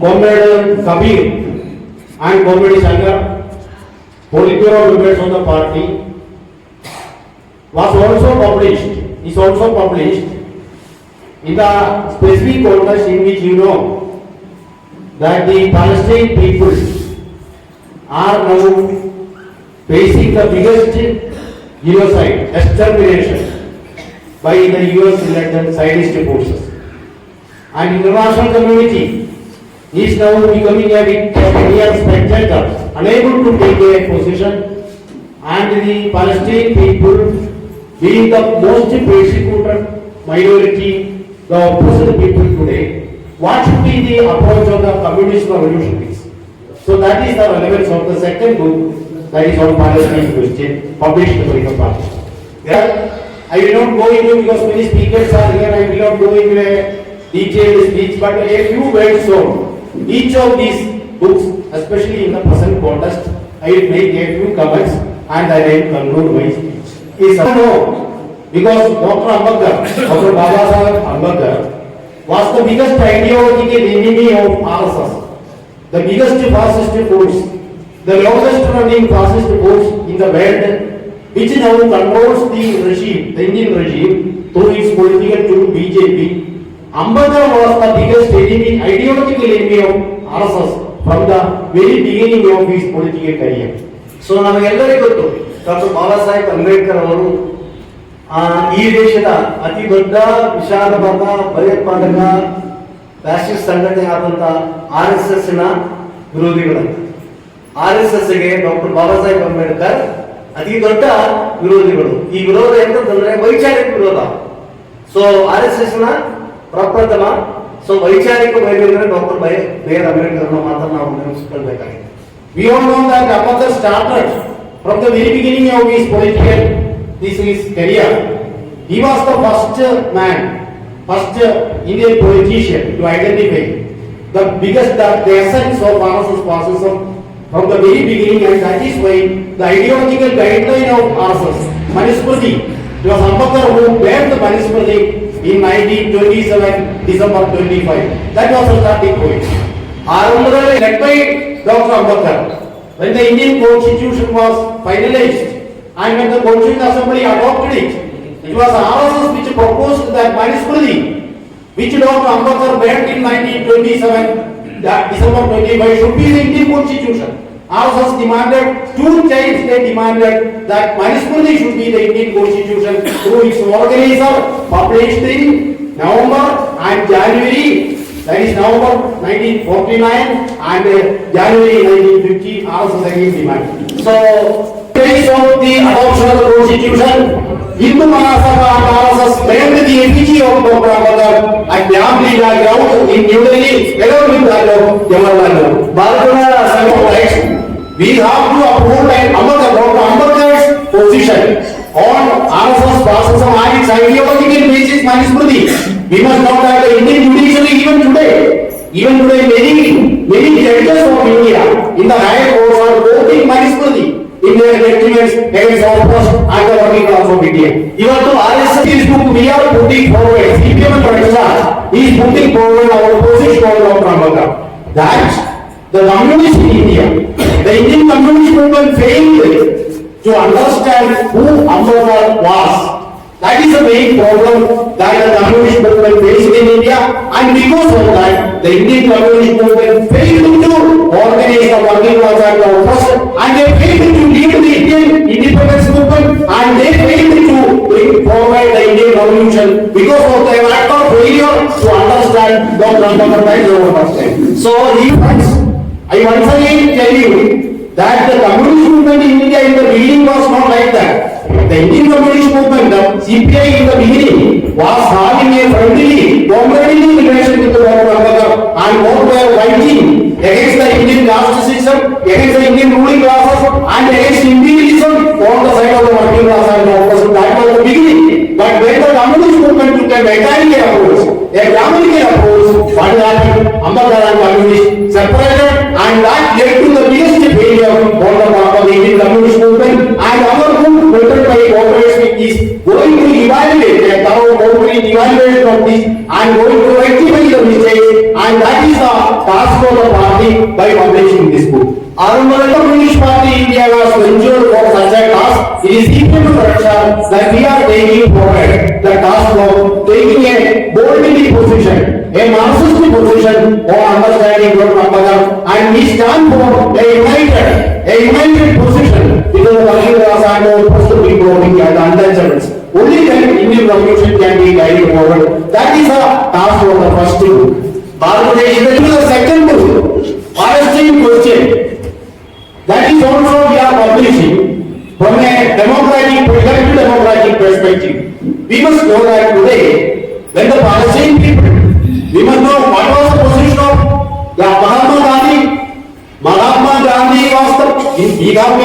Comrade Kabir and Comrade Shankar, Politburo members of the party, was also published in the specific context in which you know that the Palestinian people are now facing the biggest genocide, extermination by the US-led Zionist forces. And international community is now becoming a mere spectator, unable to take a position, and the Palestinian people being the most persecuted minority, the oppressed people today, what should be the approach of the communist revolutionaries? So that is the relevance of the second book, that is on Palestinian question, published by the party. I will not go into, because many speakers are here, I will not go into a detailed speech, but a few words on each of these books, especially in the present context. I will make a few comments and I will conclude my speech. Is no, because Dr. Baba Saheb Ambedkar was the biggest ideological enemy of RSS, the biggest fascist force, the longest running fascist force in the world, which now controls the regime, the Indian regime, through its political tool BJP. Ambedkar was the biggest enemy, ideological enemy of RSS from the very beginning of his political career. So ನಮಗೆಲ್ಲರಿಗೂ ಗೊತ್ತು doctor Baba Saheb Ambedkar ಅವರು ಈ ದೇಶದ ಅತಿ ದೊಡ್ಡ ವಿಶಾಲವಾದ ಭಯೋತ್ಪಾದಕ fascist ಸಂಘಟನೆ ಆದಂತ RSS ನ ವಿರೋಧಿಗಳಂತ. RSS ಗೆ ಡಾಕ್ಟರ್ ಬಾಬಾ ಸಾಹೇಬ್ ಅಂಬೇಡ್ಕರ್ ಅತಿ ದೊಡ್ಡ ವಿರೋಧಿಗಳು. ಈ ವಿರೋಧ ಎಂತಂದ್ರೆ ವೈಚಾರಿಕ ವಿರೋಧ. ಸೊ RSS ನ ಪ್ರಪ್ರಥಮ ವೈಚಾರಿಕ ಬಯಲಿದ್ರೆ ಡಾಕ್ಟರ್ ಬಿ ಆರ್ ಅಂಬೇಡ್ಕರ್ ಮಾತ್ರ ನಾವು ನೆನಪಿಸಿಕೊಳ್ಬೇಕಾಗಿದೆ. We all know that Ambedkar started from the very beginning of his political career. He was the first Indian politician to identify the biggest, the essence of RSS fascism from the very beginning, and that is why the ideological guideline of RSS, Manusmriti, it was Ambedkar who gave the Manusmriti in 1927, December 25. That was the starting point. Led by Dr. Ambedkar, when the Indian Constitution was finalized and when the Constituent Assembly adopted it, it was RSS which proposed that Manusmriti, which Dr. Ambedkar made in 1927, that December 25 should be the Indian Constitution. RSS demanded, 2 times they demanded that Manusmriti should be the Indian Constitution through its organizer, published in November and January. That is November 1949 and January 1950, RSS again demanded. So, based on the adoption of the Constitution, Hindu Mahasabha and RSS claimed the effigy of Dr. Ambedkar at the Amrita ground in New Delhi, along with that of Jawaharlal Nehru. Bharatiya Sangha writes, we have to uphold Dr. Ambedkar's position on RSS fascism and its ideological basis Manusmriti. We must not have the Indian judiciary even today. Even today, many judges of India in the higher courts are quoting Manusmriti in their judgments against oppressed and the working class of India. Even though RSS is book we are putting forward, CPM and Rajasthan is putting forward our position on Dr. Ambedkar. That the communists in India, the Indian communist movement failed to understand who Ambedkar was. That is the main problem that the communist movement faced in India, and because of that, the Indian communist movement failed to organize the working class and the oppressed, and they failed to lead the Indian independence movement, and they failed to bring forward the Indian revolution because of their lack of failure to understand Dr. Ambedkar. So, I once again tell you that the communist movement in India in the beginning was not like that. The Indian communist movement, the CPI in the beginning, was having a friendly, comradely relation with the Dr. Ambedkar, and what they were fighting against the Indian caste system, against the Indian ruling classes, and against imperialism on the side of the working class and the oppressed. That was the beginning. But when the communist movement took a mechanical approach, a grammatical approach, what happened? Ambedkar and communists separated, and that led to the biggest failure on the part of the Indian communist movement. And our group, led by cooperation, is going to evaluate a thorough evaluation of this and going to rectify the mistakes, and that is the task of Party by publishing this book. The Communist Party India was ventured for such a task. It is equal to Russia that we are taking forward the task of taking a boldly position, a Marxist position on understanding your Ramadan, and we stand for a united position because the Ashiras and the first people of India, the untouchables. Only then Indian revolution can be guided forward. That is a task for the first book. The second book, Palestine question. That is also we are publishing from a democratic perspective. We must know that today, when the Palestinian people, we must know what was the position of the Mahatma Gandhi. Mahatma Gandhi was the, he got